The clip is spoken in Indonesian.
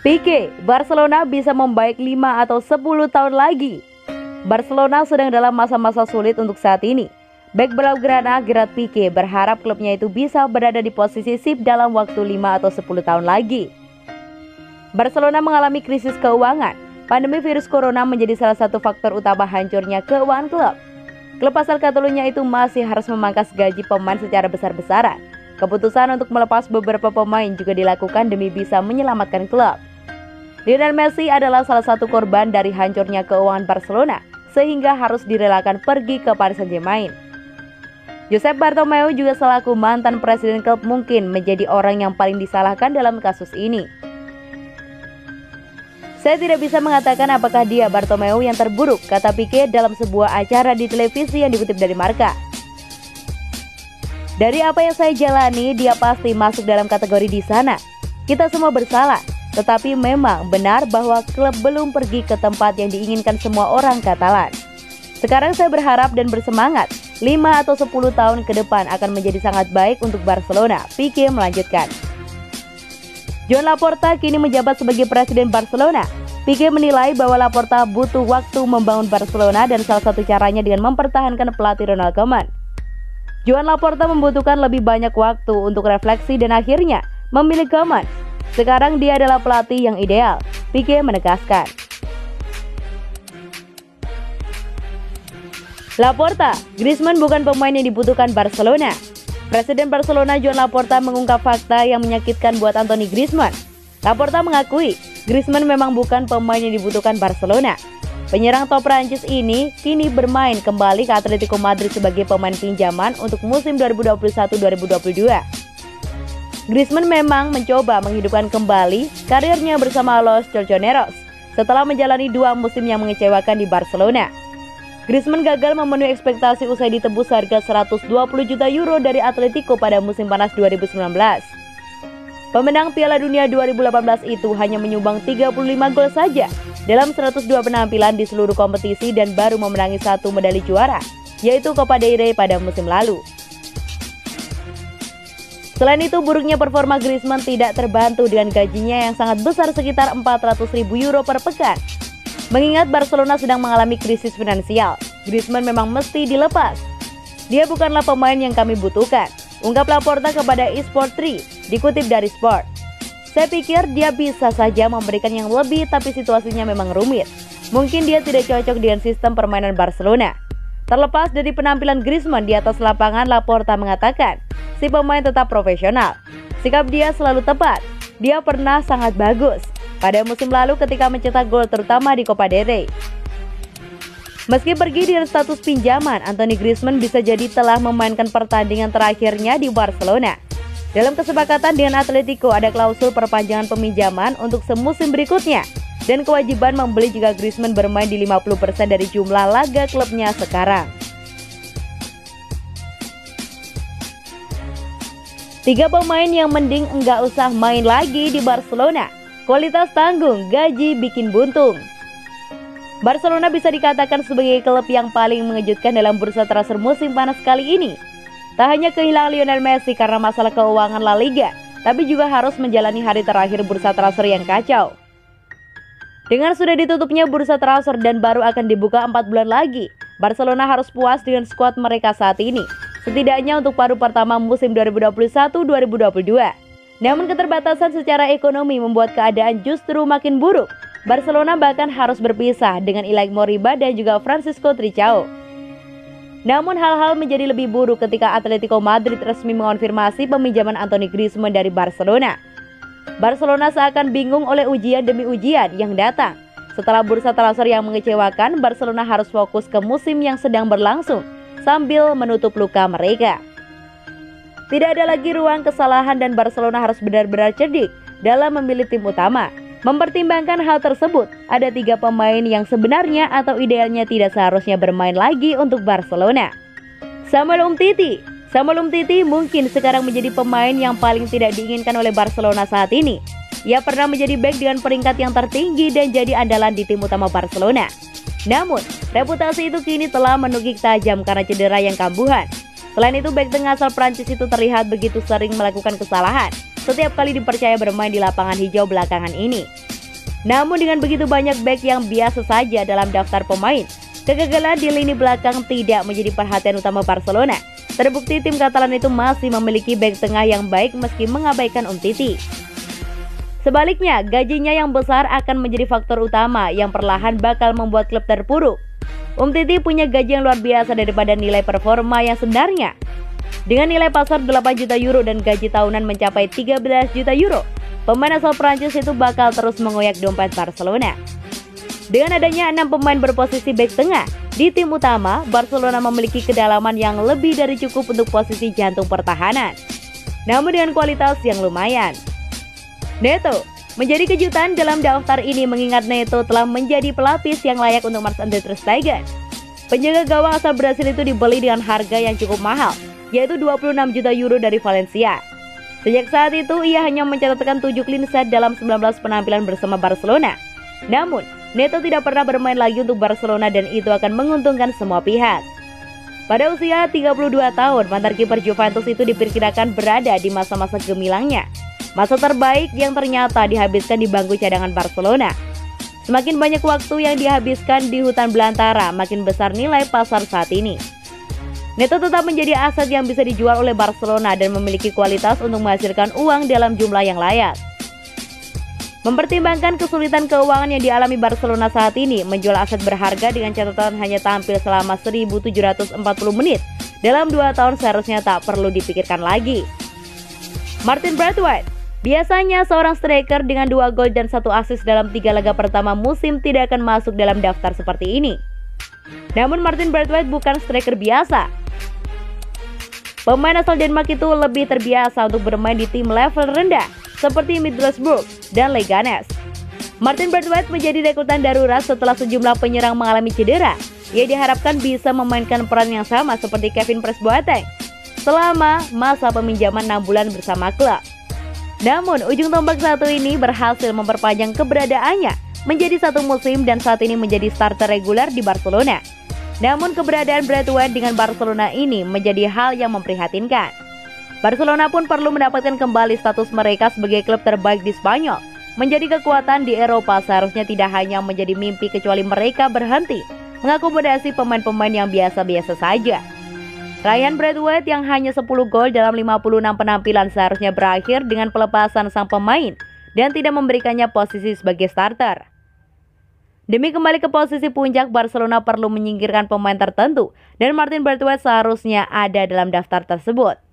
Pique, Barcelona bisa membaik 5 atau 10 tahun lagi. Barcelona sedang dalam masa-masa sulit untuk saat ini. Bek Blaugrana Gerard Pique berharap klubnya itu bisa berada di posisi sip dalam waktu 5 atau 10 tahun lagi. Barcelona mengalami krisis keuangan. Pandemi virus corona menjadi salah satu faktor utama hancurnya keuangan klub. Klub asal Catalunya itu masih harus memangkas gaji pemain secara besar-besaran. Keputusan untuk melepas beberapa pemain juga dilakukan demi bisa menyelamatkan klub. Lionel Messi adalah salah satu korban dari hancurnya keuangan Barcelona, sehingga harus direlakan pergi ke Paris Saint-Germain. Josep Bartomeu juga selaku mantan presiden klub mungkin menjadi orang yang paling disalahkan dalam kasus ini. Saya tidak bisa mengatakan apakah dia Bartomeu yang terburuk, kata Pique dalam sebuah acara di televisi yang dikutip dari Marca. Dari apa yang saya jalani, dia pasti masuk dalam kategori di sana. Kita semua bersalah. Tetapi memang benar bahwa klub belum pergi ke tempat yang diinginkan semua orang Katalan. Sekarang saya berharap dan bersemangat 5 atau 10 tahun ke depan akan menjadi sangat baik untuk Barcelona, Pique melanjutkan. Joan Laporta kini menjabat sebagai presiden Barcelona. Pique menilai bahwa Laporta butuh waktu membangun Barcelona dan salah satu caranya dengan mempertahankan pelatih Ronald Koeman. Joan Laporta membutuhkan lebih banyak waktu untuk refleksi dan akhirnya memilih Koeman. Sekarang dia adalah pelatih yang ideal, Pique menegaskan. Laporta, Griezmann bukan pemain yang dibutuhkan Barcelona. Presiden Barcelona Joan Laporta mengungkap fakta yang menyakitkan buat Anthony Griezmann. Laporta mengakui, Griezmann memang bukan pemain yang dibutuhkan Barcelona. Penyerang top Prancis ini kini bermain kembali ke Atletico Madrid sebagai pemain pinjaman untuk musim 2021-2022. Griezmann memang mencoba menghidupkan kembali karirnya bersama Los Colchoneros setelah menjalani 2 musim yang mengecewakan di Barcelona. Griezmann gagal memenuhi ekspektasi usai ditebus harga 120 juta euro dari Atletico pada musim panas 2019. Pemenang Piala Dunia 2018 itu hanya menyumbang 35 gol saja dalam 102 penampilan di seluruh kompetisi dan baru memenangi 1 medali juara, yaitu Copa del Rey pada musim lalu. Selain itu, buruknya performa Griezmann tidak terbantu dengan gajinya yang sangat besar sekitar 400.000 euro per pekan. Mengingat Barcelona sedang mengalami krisis finansial, Griezmann memang mesti dilepas. Dia bukanlah pemain yang kami butuhkan, ungkap Laporta kepada eSport 3, dikutip dari Sport. Saya pikir dia bisa saja memberikan yang lebih, tapi situasinya memang rumit. Mungkin dia tidak cocok dengan sistem permainan Barcelona. Terlepas dari penampilan Griezmann di atas lapangan, Laporta mengatakan, si pemain tetap profesional. Sikap dia selalu tepat. Dia pernah sangat bagus pada musim lalu ketika mencetak gol terutama di Copa del Rey. Meski pergi dengan status pinjaman, Anthony Griezmann bisa jadi telah memainkan pertandingan terakhirnya di Barcelona. Dalam kesepakatan dengan Atletico ada klausul perpanjangan peminjaman untuk semusim berikutnya dan kewajiban membeli jika Griezmann bermain di 50% dari jumlah laga klubnya sekarang. 3 pemain yang mending enggak usah main lagi di Barcelona. Kualitas tanggung, gaji bikin buntung. Barcelona bisa dikatakan sebagai klub yang paling mengejutkan dalam bursa transfer musim panas kali ini. Tak hanya kehilangan Lionel Messi karena masalah keuangan La Liga, tapi juga harus menjalani hari terakhir bursa transfer yang kacau. Dengan sudah ditutupnya bursa transfer dan baru akan dibuka 4 bulan lagi, Barcelona harus puas dengan skuad mereka saat ini, setidaknya untuk paruh pertama musim 2021-2022. Namun keterbatasan secara ekonomi membuat keadaan justru makin buruk. Barcelona bahkan harus berpisah dengan Ilaix Moriba dan juga Francisco Trincao. Namun hal-hal menjadi lebih buruk ketika Atletico Madrid resmi mengonfirmasi peminjaman Anthony Griezmann dari Barcelona. Barcelona seakan bingung oleh ujian demi ujian yang datang. Setelah bursa transfer yang mengecewakan, Barcelona harus fokus ke musim yang sedang berlangsung sambil menutup luka mereka. Tidak ada lagi ruang kesalahan dan Barcelona harus benar-benar cerdik dalam memilih tim utama. Mempertimbangkan hal tersebut, ada 3 pemain yang sebenarnya atau idealnya tidak seharusnya bermain lagi untuk Barcelona. Samuel Umtiti mungkin sekarang menjadi pemain yang paling tidak diinginkan oleh Barcelona saat ini. Ia pernah menjadi bek dengan peringkat yang tertinggi dan jadi andalan di tim utama Barcelona. Namun, reputasi itu kini telah menukik tajam karena cedera yang kambuhan. Selain itu, bek tengah asal Prancis itu terlihat begitu sering melakukan kesalahan setiap kali dipercaya bermain di lapangan hijau belakangan ini. Namun dengan begitu banyak bek yang biasa saja dalam daftar pemain, kegagalan di lini belakang tidak menjadi perhatian utama Barcelona. Terbukti tim Katalan itu masih memiliki bek tengah yang baik meski mengabaikan Umtiti. Sebaliknya, gajinya yang besar akan menjadi faktor utama yang perlahan bakal membuat klub terpuruk. Umtiti punya gaji yang luar biasa daripada nilai performa yang sebenarnya. Dengan nilai pasar 8 juta euro dan gaji tahunan mencapai 13 juta euro, pemain asal Prancis itu bakal terus mengoyak dompet Barcelona. Dengan adanya 6 pemain berposisi bek tengah, di tim utama, Barcelona memiliki kedalaman yang lebih dari cukup untuk posisi jantung pertahanan. Namun dengan kualitas yang lumayan. Neto menjadi kejutan dalam daftar ini mengingat Neto telah menjadi pelapis yang layak untuk Marc-Andre ter Stegen. Penjaga gawang asal Brasil itu dibeli dengan harga yang cukup mahal, yaitu 26 juta euro dari Valencia. Sejak saat itu ia hanya mencatatkan 7 clean sheet dalam 19 penampilan bersama Barcelona. Namun, Neto tidak pernah bermain lagi untuk Barcelona dan itu akan menguntungkan semua pihak. Pada usia 32 tahun, mantan kiper Juventus itu diperkirakan berada di masa-masa gemilangnya. Masa terbaik yang ternyata dihabiskan di bangku cadangan Barcelona. Semakin banyak waktu yang dihabiskan di hutan belantara, makin besar nilai pasar saat ini. Neto tetap menjadi aset yang bisa dijual oleh Barcelona dan memiliki kualitas untuk menghasilkan uang dalam jumlah yang layak. Mempertimbangkan kesulitan keuangan yang dialami Barcelona saat ini, menjual aset berharga dengan catatan hanya tampil selama 1.740 menit dalam 2 tahun seharusnya tak perlu dipikirkan lagi. Martin Braithwaite. Biasanya seorang striker dengan 2 gol dan 1 assist dalam 3 laga pertama musim tidak akan masuk dalam daftar seperti ini. Namun Martin Braithwaite bukan striker biasa. Pemain asal Denmark itu lebih terbiasa untuk bermain di tim level rendah seperti Middlesbrough dan Leganes. Martin Braithwaite menjadi rekrutan darurat setelah sejumlah penyerang mengalami cedera. Ia diharapkan bisa memainkan peran yang sama seperti Kevin Prince Boateng selama masa peminjaman 6 bulan bersama klub. Namun, ujung tombak satu ini berhasil memperpanjang keberadaannya menjadi 1 musim dan saat ini menjadi starter reguler di Barcelona. Namun, keberadaan Braithwaite dengan Barcelona ini menjadi hal yang memprihatinkan. Barcelona pun perlu mendapatkan kembali status mereka sebagai klub terbaik di Spanyol. Menjadi kekuatan di Eropa seharusnya tidak hanya menjadi mimpi kecuali mereka berhenti mengakomodasi pemain-pemain yang biasa-biasa saja. Ryan Braithwaite yang hanya 10 gol dalam 56 penampilan seharusnya berakhir dengan pelepasan sang pemain dan tidak memberikannya posisi sebagai starter. Demi kembali ke posisi puncak, Barcelona perlu menyingkirkan pemain tertentu dan Martin Braithwaite seharusnya ada dalam daftar tersebut.